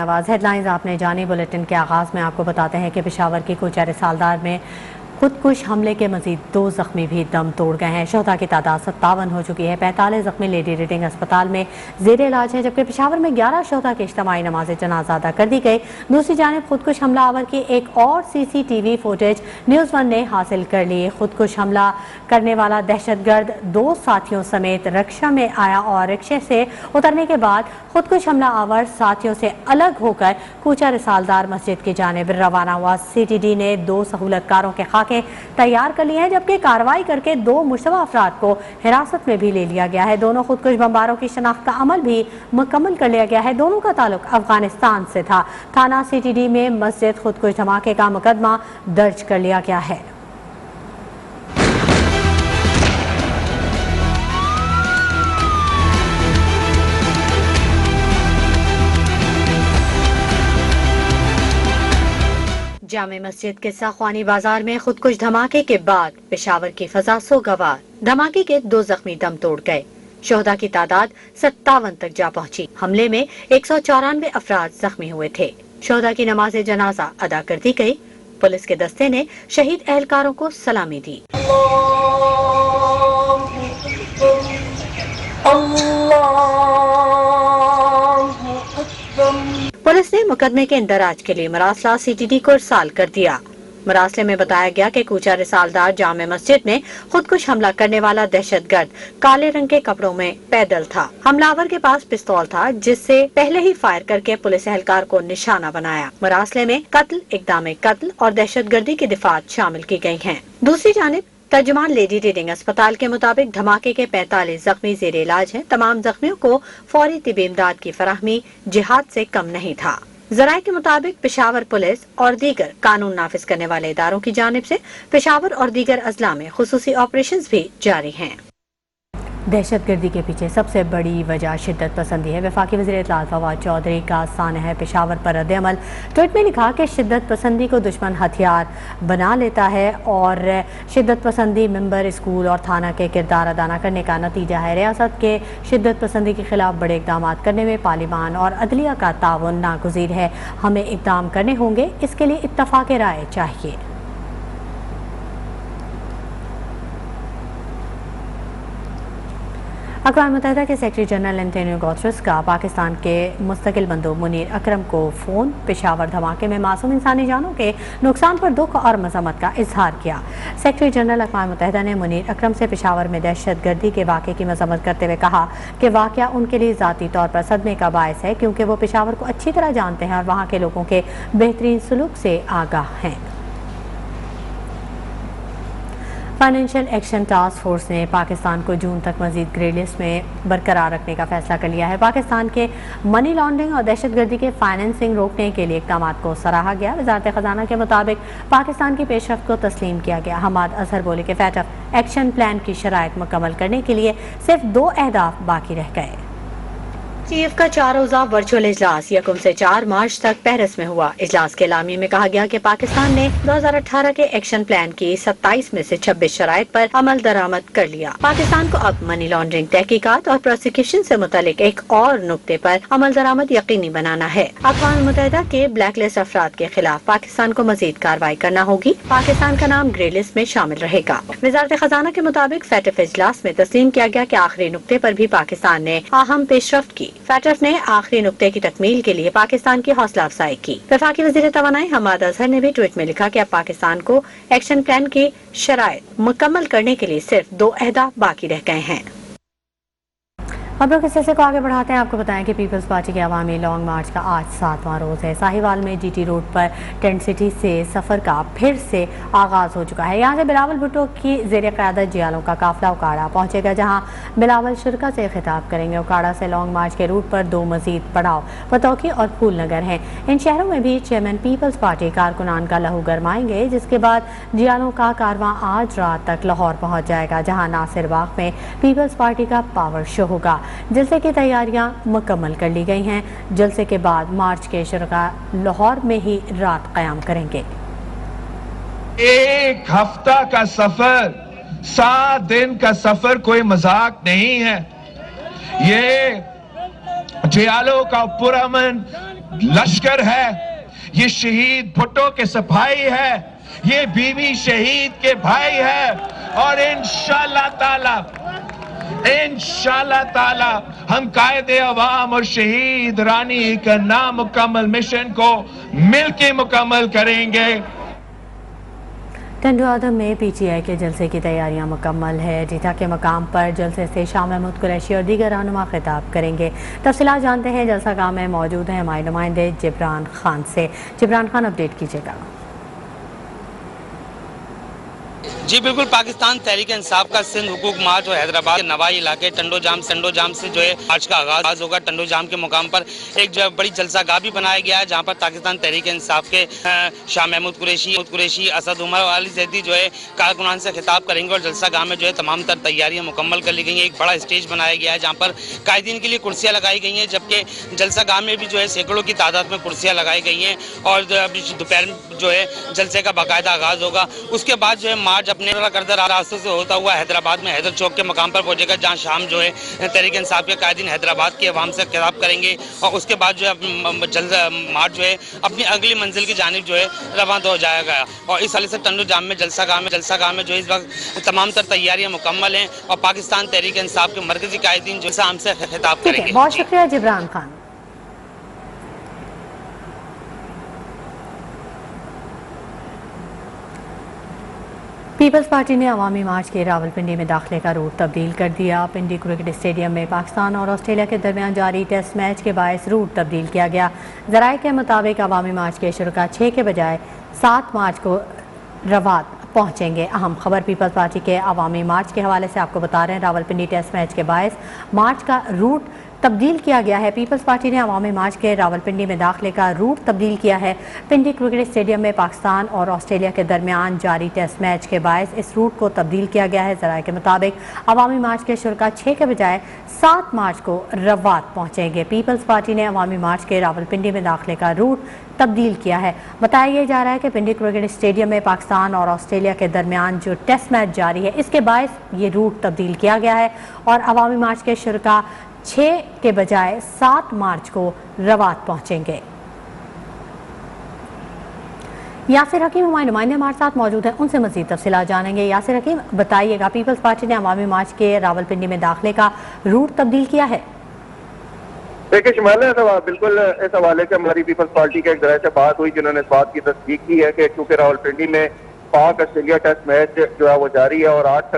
आवाज़ हेडलाइंस आपने जानी। बुलेटिन के आगाज़ में आपको बताते हैं कि पेशावर की कोचार सालदार में खुदकुश हमले के मजीद 2 जख्मी भी दम तोड़ गए हैं। शोहदा की तादाद 57 हो चुकी है। 45 जख्मी लेडी रीडिंग अस्पताल में जेर इलाज है, जबकि पेशावर में 11 शोहदा की इज्तिमाई नमाज जनाजा अदा कर दी गई। दूसरी जानिब खुदकुश हमला आवर की एक और CCTV फुटेज न्यूज़ 1 ने हासिल कर ली। खुदकुश हमला करने वाला दहशतगर्द 2 साथियों समेत रिक्शा में आया और रिक्शे से उतरने के बाद खुदकुश हमला आवर साथियों से अलग होकर कूचा रिसालदार मस्जिद की जानिब रवाना हुआ। CTD ने 2 सहूलतकारों के खाके तैयार कर लिए हैं, जबकि कार्रवाई करके 2 मुश्तबा अफराद को हिरासत में भी ले लिया गया है। दोनों खुदकुश बमबारों की शनाख्त का अमल भी मुकम्मल कर लिया गया है। दोनों का ताल्लुक अफगानिस्तान से था। थाना CTD में मस्जिद खुदकुश धमाके का मुकदमा दर्ज कर लिया गया है। जामे मस्जिद के साख्वानी बाजार में खुदकुश धमाके के बाद पेशावर की फजा सोगवार। धमाके के 2 जख्मी दम तोड़ गए। शोहदा की तादाद 57 तक जा पहुंची। हमले में 194 अफराद जख्मी हुए थे। शोहदा की नमाज जनाजा अदा कर दी गई। पुलिस के दस्ते ने शहीद एहलकारों को सलामी दी। पुलिस ने मुकदमे के इंदराज के लिए मरासला CTD को इरसाल कर दिया। मरासले में बताया गया कि कूचा रिसालदार जामे मस्जिद में खुदकुश हमला करने वाला दहशतगर्द काले रंग के कपड़ों में पैदल था। हमलावर के पास पिस्तौल था, जिससे पहले ही फायर करके पुलिस एहलकार को निशाना बनाया। मरासले में कत्ल, इक़दाम कत्ल और दहशतगर्दी की दिफात शामिल की गई हैं। दूसरी जानिब तर्जुमान लेडी रीडिंग अस्पताल के मुताबिक धमाके के 45 जख्मी जेर इलाज हैं। तमाम जख्मियों को फौरी तिबी इमदाद की फराहमी जिहाद से कम नहीं था। जराये के मुताबिक पेशावर पुलिस और दीगर कानून नाफिज करने वाले इदारों की जानिब से पेशावर और दीगर अजला में खुसूसी ऑपरेशन भी जारी हैं। दहशतगर्दी के पीछे सबसे बड़ी वजह शिद्दत पसंदी है। वफाकी वज़ीर इत्तलात फवाद चौधरी का सान्ह है पेशावर पर रद्द-ए-अमल। ट्वीट में लिखा कि शिद्दत पसंदी को दुश्मन हथियार बना लेता है और शिद्दत पसंदी मेंबर, स्कूल और थाना के किरदार अदा न करने का नतीजा है। रियासत के शिद्दत पसंदी के खिलाफ बड़े इक़दाम करने में पार्लिमान और अदलिया का ताउन नागुज़ीर है। हमें इक़दाम करने होंगे, इसके लिए इत्तफ़ाक़ राय चाहिए। अक़वाम मुत्तहिदा के सेक्रेटरी जनरल एंटोनियो गुतेरेस का पाकिस्तान के मुस्तकिल बंदूक मुनीर अकरम को फ़ोन। पेशावर धमाके में मासूम इंसानी जानों के नुकसान पर दुख और मज़म्मत का इजहार किया। सेक्रेटरी जनरल अक़वाम मुत्तहिदा ने मुनीर अकरम से पेशावर में दहशतगर्दी के वाक़े की मज़म्मत करते हुए कहा कि वाक़या उनके लिए ज़ाती तौर पर सदमे का बायस है, क्योंकि वो पेशावर को अच्छी तरह जानते हैं और वहाँ के लोगों के बेहतरीन सलूक से आगाह हैं। फाइनेंशियल एक्शन टास्क फोर्स ने पाकिस्तान को जून तक मजीद ग्रे लिस्ट में बरकरार रखने का फैसला कर लिया है। पाकिस्तान के मनी लॉन्ड्रिंग और दहशतगर्दी के फाइनेंसिंग रोकने के लिए इक़दाम को सराहा गया। वज़ारत ख़जाना के मुताबिक पाकिस्तान की पेशरफ्त को तस्लीम किया गया। हमाद अजहर बोले कि फैटफ एक्शन प्लान की शराइत मुकम्मल करने के लिए सिर्फ 2 अहदाफ बाकी रह गए। चीफ का 4 रोज़ा वर्चुअल इजलास 1 से 4 मार्च तक पेरिस में हुआ। इजलास के एलामी में कहा गया कि पाकिस्तान ने 2018 के एक्शन प्लान की 27 में से 26 शराइत पर अमल दरामद कर लिया। पाकिस्तान को अब मनी लॉन्ड्रिंग तहकीकात और प्रोसिक्यूशन से मुतालिक एक और नुक्ते पर अमल दरामद यकीनी बनाना है। अक़वाम मुत्तहिदा के ब्लैक लिस्ट अफराद के खिलाफ पाकिस्तान को मजीद कार्रवाई करना होगी। पाकिस्तान का नाम ग्रे लिस्ट में शामिल रहेगा। वज़ारत ख़जाना के मुताबिक फैटफ इजलास में तस्लीम किया गया कि आखिरी नुक्ते पर भी पाकिस्तान ने अहम पेशरफ्त की। फैटफ ने आखिरी नुक्ते की तकमील के लिए पाकिस्तान की हौसला अफजाई की। वफाकी वज़ीर तवानाई हमाद अजहर ने भी ट्वीट में लिखा कि अब पाकिस्तान को एक्शन प्लान की शराइत मुकम्मल करने के लिए सिर्फ 2 अहदाफ बाकी रह गए हैं। खबरों के सिलसिले को आगे बढ़ाते हैं। आपको बताएं कि पीपल्स पार्टी के अवामी लॉन्ग मार्च का आज 7वां रोज़ है। साहिवाल में GT रोड पर टेंट सिटी से सफ़र का फिर से आगाज़ हो चुका है। यहाँ से बिलावल भुट्टो की ज़ेर क़यादत जियालों का काफ़िला उकाड़ा पहुँचेगा, जहाँ बिलावल शुरा से खिताब करेंगे। उकाड़ा से लॉन्ग मार्च के रूट पर 2 मज़ीद पड़ाव पतौकी और फूल नगर हैं। इन शहरों में भी चेयरमैन पीपल्स पार्टी कारकुनान का लहू गरमाएंगे, जिसके बाद जियालों का कारवां आज रात तक लाहौर पहुँच जाएगा, जहाँ नासिर बाग में पीपल्स पार्टी का पावर शो होगा। जलसे की तैयारियां मुकम्मल कर ली गई हैं। जलसे के बाद मार्च के शुरा लाहौर में ही रात क़याम करेंगे। 1 हफ्ता का सफर, 7 दिन का सफर कोई मजाक नहीं है। ये जियालों का पुरअमन लश्कर है, ये शहीद भुट्टो के सिपाही है, ये बीवी शहीद के भाई है। और इंशाल्लाह ताला हम कायदे अवाम और शहीद रानी का नामुकम्मल मिशन को मिलके मुकम्मल करेंगे। टंडू आदम में पीटीआई के जलसे की तैयारियां मुकम्मल है। रीठा के मकाम पर जलसे से शाह महमूद कुरैशी और दीगर रहनुमा खिताब करेंगे। तफसीलात जानते हैं जलसा गाह में मौजूद हैं हमारे नुमाइंदे जिब्रान खान से। जिब्रान खान, अपडेट कीजिएगा। जी बिल्कुल, पाकिस्तान तहरीक इंसाफ का सिंध हुकूक मार्च और हैदराबाद के नवाई इलाके टंडो जाम से जो है मार्च का आगाज होगा। टंडो जाम के मुकाम पर एक जो बड़ी जलसा गाह भी बनाया गया है, जहां पर पाकिस्तान तहरीक इंसाफ के शाह महमूद कुरैशी, असद उमर और अली जैदी जो है कारकुनान से खिताब करेंगे। और जलसा गाह में जो है तमाम तर तैयारियां मुकम्मल कर ली गई हैं। एक बड़ा स्टेज बनाया गया है जहाँ पर कायदीन के लिए कुर्सियाँ लगाई गई हैं, जबकि जलसा गाह में भी जो है सैकड़ों की तादाद में कुर्सियाँ लगाई गई हैं। और दोपहर जो है जलसे का बाकायदा आगाज होगा। उसके बाद जो है मार्च अपने करदर रास्तों से होता हुआ हैदराबाद में हैदर चौक के मकाम पर पहुंचेगा, जहां शाम जो है तहरीक इंसाफ के कायदीन हैदराबाद की अवाम से खिताब करेंगे। और उसके बाद जो है जल्द मार्च जो है अपनी अगली मंजिल की जानिब जो है रवाना हो जाएगा। और इस हाल से टंडो जाम में जलसा गाह में जो इस वक्त तमाम तर तैयारियां मुकम्मल हैं और पाकिस्तान तहरीक इंसाफ के मरकजी कायदीन जो शाम से खिताब करेंगे। बहुत शुक्रिया जिब्रान खान। पीपल्स पार्टी ने अवामी मार्च के रावलपिंडी में दाखिले का रूट तब्दील कर दिया। पिंडी क्रिकेट स्टेडियम में पाकिस्तान और ऑस्ट्रेलिया के दरमियान जारी टेस्ट मैच के बायस रूट तब्दील किया गया। ज़राए के मुताबिक अवामी मार्च के शुरुआत 6 के बजाय 7 मार्च को रवात पहुंचेंगे। अहम खबर पीपल्स पार्टी के अवामी मार्च के हवाले से आपको बता रहे हैं। रावलपिंडी टेस्ट मैच के बायस मार्च का रूट तब्दील किया गया है। पीपल्स पार्टी ने अवामी मार्च के रावलपिंडी में दाखिले का रूट तब्दील किया है। पिंडी क्रिकेट स्टेडियम में पाकिस्तान और ऑस्ट्रेलिया के दरमियान जारी टेस्ट मैच के बायस इस रूट को तब्दील किया गया है। ज़राए के मुताबिक अवामी मार्च के शुरुआत 6 के बजाय 7 मार्च को रवात पहुंचेंगे। पीपल्स पार्टी ने अवामी मार्च के रावलपिंडी में दाखिले का रूट तब्दील किया है। बताया जा रहा है कि पिंडी क्रिकेट स्टेडियम में पाकिस्तान और ऑस्ट्रेलिया के दरमियान जो टेस्ट मैच जारी है, इसके बायस ये रूट तब्दील किया गया है और अवामी मार्च के शुरुआत 6 के बजाय 7 मार्च को रवात पहुंचेंगे। यासिर हकीम हमारे नुमाइंदे हमारे साथ मौजूद हैं, उनसे मजीद तफसीलात जानेंगे। यासिर हकीम, बताइएगा, पीपल्स पार्टी ने अवामी मार्च के रावलपिंडी में दाखिले का रूट तब्दील किया है। देखिए शुमाल, बिल्कुल इस हवाले से हमारी पीपल्स पार्टी के एक जराये से बात हुई, जिन्होंने इस बात की तस्दीक की है कि चूंकि रावलपिंडी में पाक ऑस्ट्रेलिया टेस्ट मैच जो है वो जारी है और 8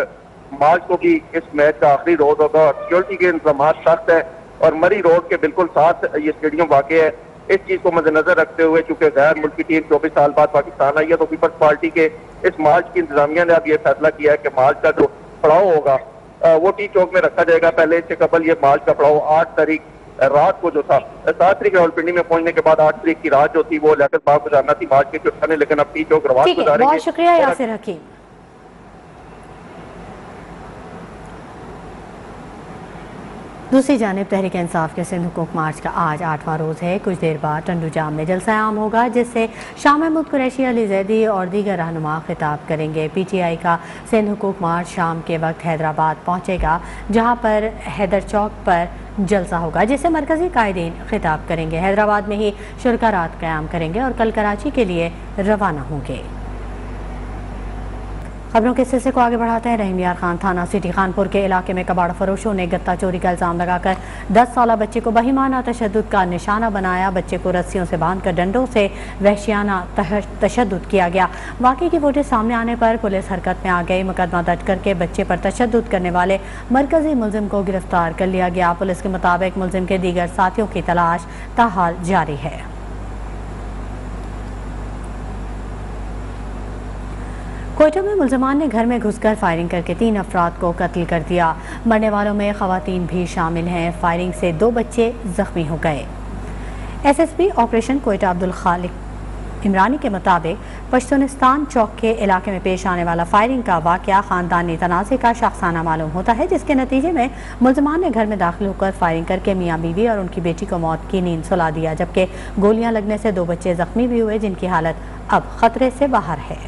मार्च को भी इस मैच का आखिरी रोज होगा और सिक्योरिटी के इंतजाम सख्त है और मरी रोड के बिल्कुल साथ ये स्टेडियम वाक़ है। इस चीज को मद्देनजर रखते हुए चूंकि गैर मुल्की टीम 24 साल बाद पाकिस्तान आई है, तो पीपल्स पार्टी के इस मार्च की इंतजामिया ने अब ये फैसला किया है कि मार्च का जो पड़ाव होगा वो टी चौक में रखा जाएगा। पहले इससे कबल ये मार्च का पड़ाव 8 तारीख रात को जो था, 7 तारीख रावलपिंडी में पहुंचने के बाद 8 तारीख की रात जो थी वो लियाकत बाग गुजारना थी मार्च के चुटका ने, लेकिन अब टी चौक रवात गुजारेंगे। बहुत शुक्रिया यासिर हकीम। दूसरी जानिब तहरीक इंसाफ के सिंध हुकूक मार्च का आज 8वां रोज़ है। कुछ देर बाद टंडू जाम में जलसा आम होगा, जिससे शाह महमूद कुरैशी, अली जैदी और दीगर रहनुमा खिताब करेंगे। पीटीआई का सिंध हुकूक मार्च शाम के वक्त हैदराबाद पहुंचेगा, जहां पर हैदर चौक पर जलसा होगा, जिसे मरकजी कायदीन खिताब करेंगे। हैदराबाद में ही शुरकारात क़याम करेंगे और कल कराची के लिए रवाना होंगे। खबरों के सिलसिले को आगे बढ़ाते हैं। रहीम यार खान थाना सिटी खानपुर के इलाके में कबाड़ फरोशों ने गत्ता चोरी का इल्जाम लगाकर 10 साला बच्चे को बहिमाना तशद्दुद का निशाना बनाया। बच्चे को रस्सियों से बांधकर डंडों से वहशियाना तशद्दुद किया गया। वाक़ई की फुटेज सामने आने पर पुलिस हरकत में आ गई। मुकदमा दर्ज करके बच्चे पर तशद्दुद करने वाले मरकजी मुलजिम को गिरफ्तार कर लिया गया। पुलिस के मुताबिक मुलजिम के दीगर साथियों की तलाश ताहाल जारी है। कोयटा में मुलजमान ने घर में घुसकर फायरिंग करके 3 अफराद को कत्ल कर दिया। मरने वालों में खवातीन भी शामिल हैं। फायरिंग से 2 बच्चे जख्मी हो गए। एसएसपी ऑपरेशन कोयटा अब्दुल खालिक इमरानी के मुताबिक पश्तूनिस्तान चौक के इलाके में पेश आने वाला फायरिंग का वाकया खानदानी तनाज़े का शख्साना मालूम होता है, जिसके नतीजे में मुलजमान ने घर में दाखिल होकर फायरिंग करके मियाँ बीवी और उनकी बेटी को मौत की नींद सुला दिया, जबकि गोलियां लगने से 2 बच्चे जख्मी भी हुए, जिनकी हालत अब खतरे से बाहर है।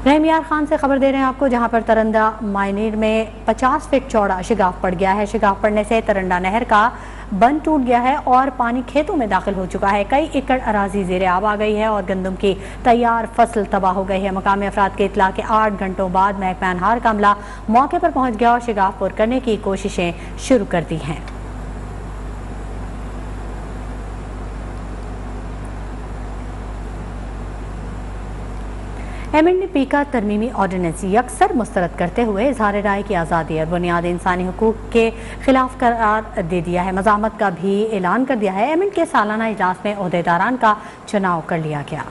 रहीम यार खान से खबर दे रहे हैं आपको, जहां पर तरंदा मायनीर में 50 फीट चौड़ा शिगाफ पड़ गया है। शिगाफ पड़ने से तरंडा नहर का बंद टूट गया है और पानी खेतों में दाखिल हो चुका है। कई एकड़ अराजी ज़ेरे आब आ गई है और गंदम की तैयार फसल तबाह हो गई है। मकामी अफराद के इतला के 8 घंटों बाद महकमा अनहार का अमला मौके पर पहुंच गया और शिगाफ करने की कोशिशें शुरू कर दी हैं। एमएन ने पीका तरमीमी ऑर्डिनेंस यकसर मुस्तरद करते हुए इजहार राय की आज़ादी और बुनियादी इंसानी हुकूक के खिलाफ करार दे दिया है। मज़ामत का भी ऐलान कर दिया है। एमएन के सालाना इजलास में ओहदेदारान का चुनाव कर लिया गया।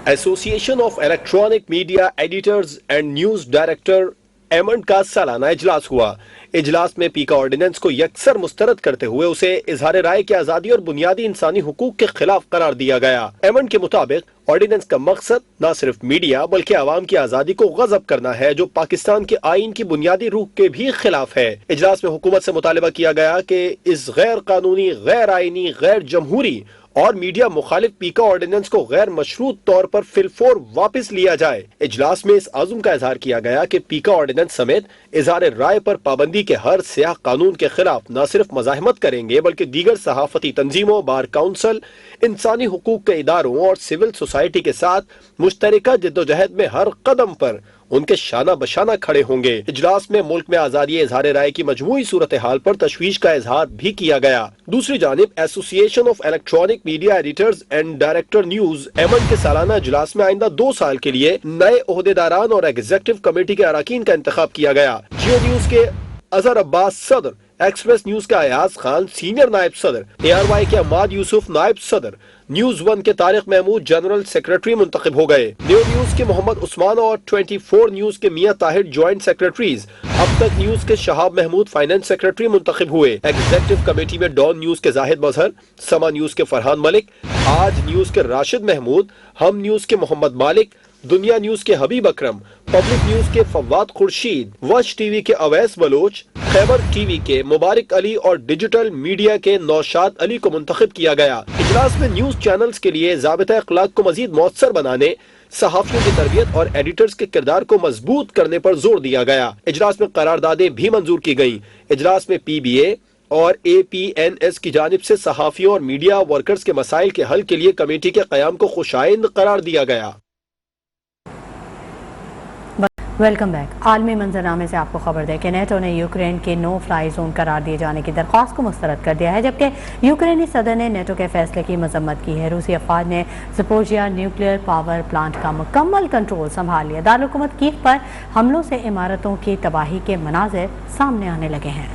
Association of electronic media editors and news director एमन का सालाना इजलास हुआ। इजलास में पीका ऑर्डिनेंस को यकसर मुस्तरद करते हुए उसे इजहार राय की आज़ादी और बुनियादी इंसानी हुकूक के खिलाफ करार दिया गया। एमन के मुताबिक ऑर्डिनेंस का मकसद न सिर्फ मीडिया बल्कि आवाम की आज़ादी को गज़ब करना है, जो पाकिस्तान के आइन की बुनियादी रूह के भी खिलाफ है। इजलास में हुकूमत से मुतालबा किया गया कि इस गैर कानूनी, गैर आइनी, गैर जमहूरी और मीडिया मुखालिफ पीका ऑर्डिनेंस को गैर मशरूत तौर पर फिलफोर वापस लिया जाए। इजलास में इस आज़म का इजहार किया गया कि पीका ऑर्डिनेंस समेत इजहार राय पर पाबंदी के हर स्याह कानून के खिलाफ न सिर्फ मज़ाहमत करेंगे बल्कि दीगर सहाफती तंजीमों, बार काउंसिल, इंसानी हुकूक के इदारों और सिविल सोसाइटी के साथ मुश्तरका जिद्दोजहद में हर कदम पर उनके शाना बशाना खड़े होंगे। इजलास में मुल्क में आज़ादी इजहार राय की मजमूई सूरत हाल पर तशवीश का इजहार भी किया गया। दूसरी जानिब association of electronic media editors and director news एमन के सालाना इजलास में आइंदा 2 साल के लिए नए ओहदेदारान और एग्जीक्यूटिव कमेटी के अरकान का इंतखाब किया गया। जियो न्यूज के अजहर अब्बास सदर, एक्सप्रेस न्यूज का अयाज खान सीनियर नायब सदर, ARY के अम्माद यूसुफ नायब सदर, न्यूज 1 के तारिक महमूद जनरल सेक्रेटरी मुंतखब हो गए। न्यू न्यूज के मोहम्मद उस्मान और 24 न्यूज के मियां ताहिर ज्वाइंट सेक्रेटरीज। अब तक न्यूज के शहाब महमूद फाइनेंस सेक्रेटरी मुंतखब हुए। एग्जीक्यूटिव कमेटी में डॉन न्यूज के जाहिद मजहर, समा न्यूज के फरहान मलिक, आज न्यूज के राशिद महमूद, हम न्यूज के मोहम्मद मालिक, दुनिया न्यूज के हबीब अकरम, पब्लिक न्यूज के फवाद खुर्शीद, वश टीवी के अवैस बलोच, खैबर टीवी के मुबारक अली और डिजिटल मीडिया के नौशाद अली को मुंतखब किया गया। इजलास में न्यूज चैनल्स के लिए ज़ाबिता अखलाक को मजीद मौसर बनाने, सहाफियों की तरबियत और एडिटर्स के किरदार को मजबूत करने पर जोर दिया गया। इजलास में करारदादें भी मंजूर की गयी। इजलास में PBA और APNS की जानिब से सहाफियों और मीडिया वर्कर्स के मसाइल के हल के लिए कमेटी के क़याम को खुशाइंद करार दिया गया। Welcome back. आलमी मंजरनामे से आपको खबर दें कि नेटो ने यूक्रेन के नो फ्लाई जोन करार दिए जाने की दरख्वास्त को मुस्तरद कर दिया है, जबकि यूक्रेनी सदर ने नेटो के फैसले की मजम्मत की है। रूसी अफवाज ने ज़पोरिज़िया न्यूक्लियर पावर प्लांट का मुकम्मल कंट्रोल संभाल लिया। दारुल हुकूमत कीव पर हमलों से इमारतों की तबाही के मनाज़िर सामने आने लगे हैं।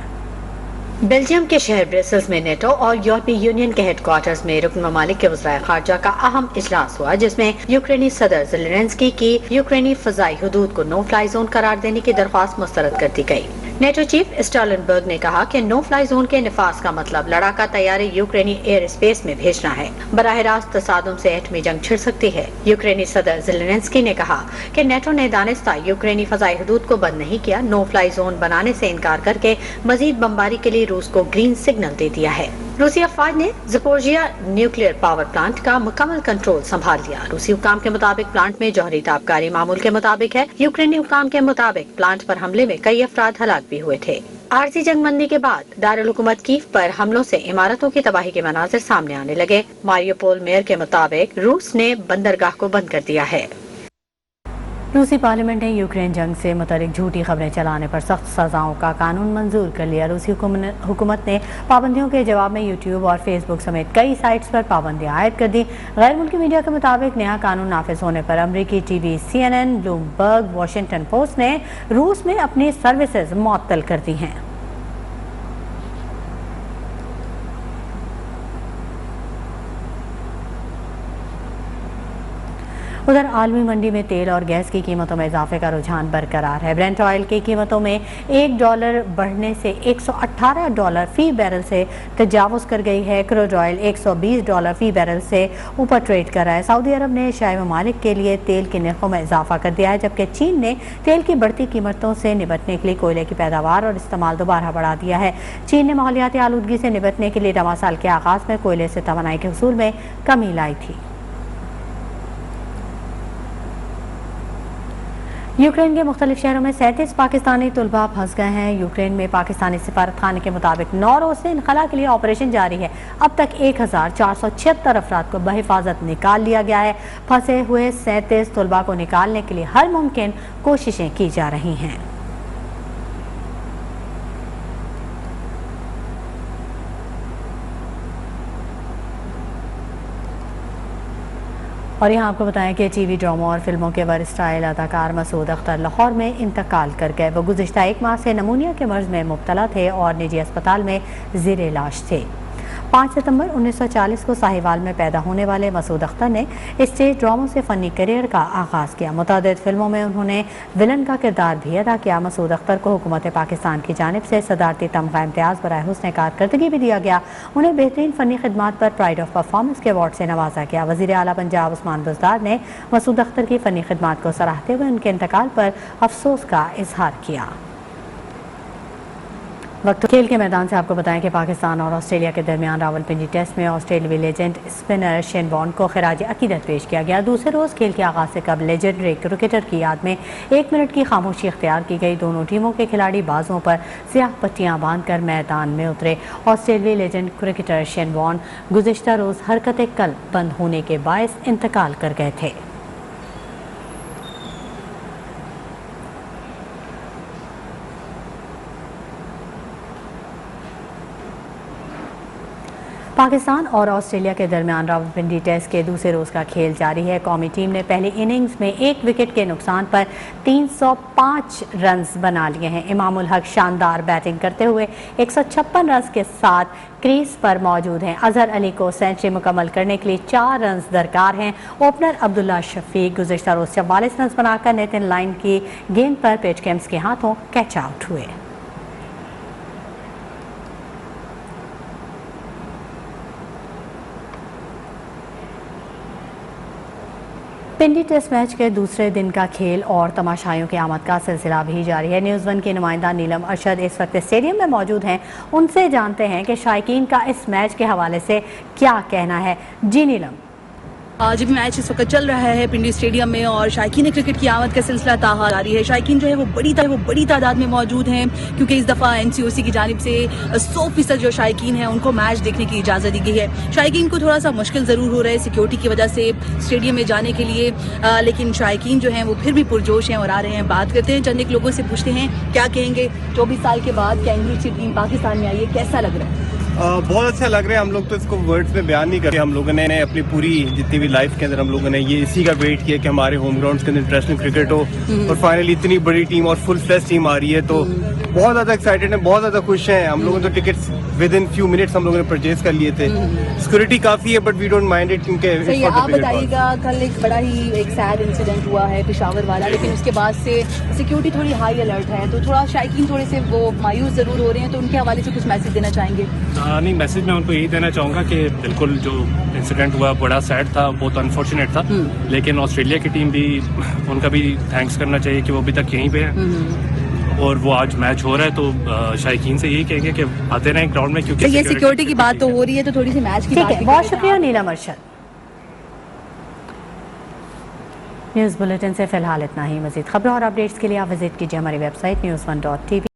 बेल्जियम के शहर ब्रसेल्स में नेटो और यूरोपीय यूनियन के हेडक्वार्टर्स में रुकन ममालिक के वज़राए खारजा का अहम इजलास हुआ, जिसमें यूक्रेनी सदर ज़ेलेंस्की की यूक्रेनी फ़ज़ाई हुदूद को नो फ्लाई जोन करार देने की दरख्वास्त मुस्तरद कर दी गयी। नेटो चीफ स्टॉलनबर्ग ने कहा कि नो फ्लाई जोन के निफाज का मतलब लड़ाका तैयारी यूक्रेनी एयर स्पेस में भेजना है। बराह रास्त तसादुम से एटमी जंग छिड़ सकती है। यूक्रेनी सदर ज़ेलेंस्की ने कहा कि नेटो ने दानिस्ता यूक्रेनी फ़ज़ाई हुदूद को बंद नहीं किया, नो फ्लाई जोन बनाने से इनकार करके मजीद बमबारी के लिए रूस को ग्रीन सिग्नल दे दिया है। रूसी अफवाज ने ज़पोरिज़िया न्यूक्लियर पावर प्लांट का मुकम्मल कंट्रोल संभाल लिया। रूसी हुकाम के मुताबिक प्लांट में जौहरी ताबकारी मामूल के मुताबिक है। यूक्रेनी हुकाम के मुताबिक प्लांट पर हमले में कई अफराद हलाक भी हुए थे। आरजी जंगबंदी के बाद दारुल हुकूमत कीव पर हमलों से इमारतों की तबाही के मनाजिर सामने आने लगे। मारियोपोल मेयर के मुताबिक रूस ने बंदरगाह को बंद कर दिया है। रूसी पार्लियामेंट ने यूक्रेन जंग से मुतालिक झूठी खबरें चलाने पर सख्त सजाओं का कानून मंजूर कर लिया। रूसी हुकूमत ने पाबंदियों के जवाब में यूट्यूब और फेसबुक समेत कई साइट्स पर पाबंदियां आयद कर दी। गैर मुल्की मीडिया के मुताबिक नया कानून नाफिज होने पर अमरीकी TV CNN, Bloomberg, Washington post ने रूस में अपनी सर्विसेज मुअत्तल कर दी हैं। उधर आलमी मंडी में तेल और गैस की कीमतों में इजाफे का रुझान बरकरार है। ब्रेंट ऑयल की कीमतों में $1 बढ़ने से $118 फी बैरल से तजावुज़ कर गई है। क्रूड ऑयल $120 फी बैरल से ऊपर ट्रेड कर रहा है। सऊदी अरब ने एशियाई ममालिक के लिए तेल के नरखों में इजाफा कर दिया है, जबकि चीन ने तेल की बढ़ती कीमतों से निपटने के लिए कोयले की पैदावार और इस्तेमाल दोबारा बढ़ा दिया है। चीन ने माहौलियाती आलूदगी से निपटने के लिए रवां साल के आगाज में कोयले से तवानाई के हुसूल में कमी लाई थी। यूक्रेन के मुख्तलिफ शहरों में 37 पाकिस्तानी तलबा फंस गए हैं। यूक्रेन में पाकिस्तानी सिफारत खाने के मुताबिक 9 रोज से इनखला के लिए ऑपरेशन जारी है। अब तक 1476 अफराद को बहिफाजत निकाल लिया गया है। फंसे हुए 37 तलबा को निकालने के लिए हर मुमकिन कोशिशें की जा रही हैं। और यहाँ आपको बताएं कि टीवी ड्रामों और फिल्मों के वर स्टाइल अदाकार मसूद अख्तर लाहौर में इंतकाल कर गए। वो गुज़िश्ता 1 माह से नमूनिया के मर्ज में मुब्तला थे और निजी अस्पताल में ज़ेर इलाज थे। 5 सितंबर 1940 को साहिवाल में पैदा होने वाले मसूद अख्तर ने स्टेज ड्रामों से फ़नी करियर का आगाज़ किया। मुतअद्दिद फिल्मों में उन्होंने विलन का किरदार भी अदा किया। मसूद अख्तर को हुकूमत पाकिस्तान की जानिब से सदारती तमगा इम्तियाज़ बराए हुस्न कारकर्दगी भी दिया गया। उन्हें बेहतरीन फ़नी खिदमात पर प्राइड ऑफ परफॉर्मेंस के अवार्ड से नवाजा गया। वज़ीर आला पंजाब उस्मान बुज़दार ने मसूद अख्तर की फ़नी खिदमात को सराहते हुए उनके इंतकाल पर अफसोस का इजहार किया। वक्त खेल के मैदान से आपको बताएं कि पाकिस्तान और ऑस्ट्रेलिया के दरमियान रावलपिंडी टेस्ट में ऑस्ट्रेलियाई लेजेंड स्पिनर शेन वॉर्न को खिराज अकीदत पेश किया गया। दूसरे रोज़ खेल के आगाज़ से कबल लेजेंडरी क्रिकेटर की याद में 1 मिनट की खामोशी इख्तियार की गई। दोनों टीमों के खिलाड़ी बाजुओं पर स्याह पट्टियाँ बांधकर मैदान में उतरे। ऑस्ट्रेलियाई लेजेंड क्रिकेटर शेन वॉर्न गुज़िश्ता रोज़ हरकत कल्ब बंद होने के बायस इंतकाल कर गए थे। पाकिस्तान और ऑस्ट्रेलिया के दरमियान रावलपिंडी टेस्ट के दूसरे रोज़ का खेल जारी है। कौमी टीम ने पहली इनिंग्स में 1 विकेट के नुकसान पर 305 रन्स बना लिए हैं। इमामुल हक शानदार बैटिंग करते हुए 156 रन्स के साथ क्रीज पर मौजूद हैं। अजहर अली को सेंचुरी मुकम्मल करने के लिए 4 रन्स दरकार हैं। ओपनर अब्दुल्ला शफीक गुज़िश्ता रोज़ 44 रन्स बनाकर नेथन लाइन की गेंद पर पेटकेम्स के हाथों कैच आउट हुए। पिंडी टेस्ट मैच के दूसरे दिन का खेल और तमाशाइयों की आमद का सिलसिला भी जारी है। न्यूज़ 1 की नुमाइंदा नीलम अरशद इस वक्त स्टेडियम में मौजूद हैं। उनसे जानते हैं कि शायकीन का इस मैच के हवाले से क्या कहना है। जी नीलम, आज भी मैच इस वक्त चल रहा है पिंडी स्टेडियम में और शायकीन क्रिकेट की आमद का सिलसिला ताहा जारी है। शायकीन जो है वो बड़ी तादाद में मौजूद हैं क्योंकि इस दफ़ा NCOC की जानिब से 100% जो शायकीन है उनको मैच देखने की इजाज़त दी गई है। शायकीन को थोड़ा सा मुश्किल ज़रूर हो रहा है सिक्योरिटी की वजह से स्टेडियम में जाने के लिए, लेकिन शायकीन जो हैं वो फिर भी पुरजोश हैं और आ रहे हैं। बात करते हैं चंद एक लोगों से, पूछते हैं क्या कहेंगे। 24 साल के बाद कैंगरी टीम पाकिस्तान में आई है, कैसा लग रहा है? बहुत अच्छा लग रहा है। हम लोग तो इसको वर्ड्स में बयान नहीं करते। हम लोगों ने अपनी पूरी जितनी भी लाइफ के अंदर हम लोगों ने ये इसी का वेट किया कि हमारे होम ग्राउंड्स के अंदर इंटरनेशनल क्रिकेट हो और फाइनली इतनी बड़ी टीम और फुल फ्लेश टीम आ रही है तो बहुत ज़्यादा एक्साइटेड है, बहुत ज़्यादा खुश हैं। हम लोगों ने तो tickets with in few minutes हम लोगों ने परचेज कर लिए थे। सिक्योरिटी काफ़ी है but we don't mind it क्योंकि आप बताइएगा, कल एक बड़ा ही एक सैड इंसिडेंट हुआ है पेशावर वाला, लेकिन उसके बाद से सिक्योरिटी थोड़ी हाई अलर्ट है तो थोड़ा शायकीन थोड़े से वो मायूस ज़रूर हो रहे हैं, तो उनके हवाले से कुछ मैसेज देना चाहेंगे? नहीं, मैसेज मैं उनको यही देना चाहूँगा कि बिल्कुल जो इंसिडेंट हुआ बड़ा सैड था, बहुत अनफॉर्चुनेट था, लेकिन ऑस्ट्रेलिया की टीम भी उनका भी थैंक्स करना चाहिए कि वो अभी तक यहीं पे है और वो आज मैच हो रहा है तो शायकीन से यही कहेंगे कि आते रहें ग्राउंड में क्योंकि ये सिक्योरिटी की बात तो हो रही है तो थोड़ी सी मैच की बात। बहुत शुक्रिया नीलम अरशद। न्यूज़ बुलेटिन से फिलहाल इतना ही। मजीद खबरों और अपडेट्स के लिए आप विजिट कीजिए हमारी वेबसाइट news1.tv।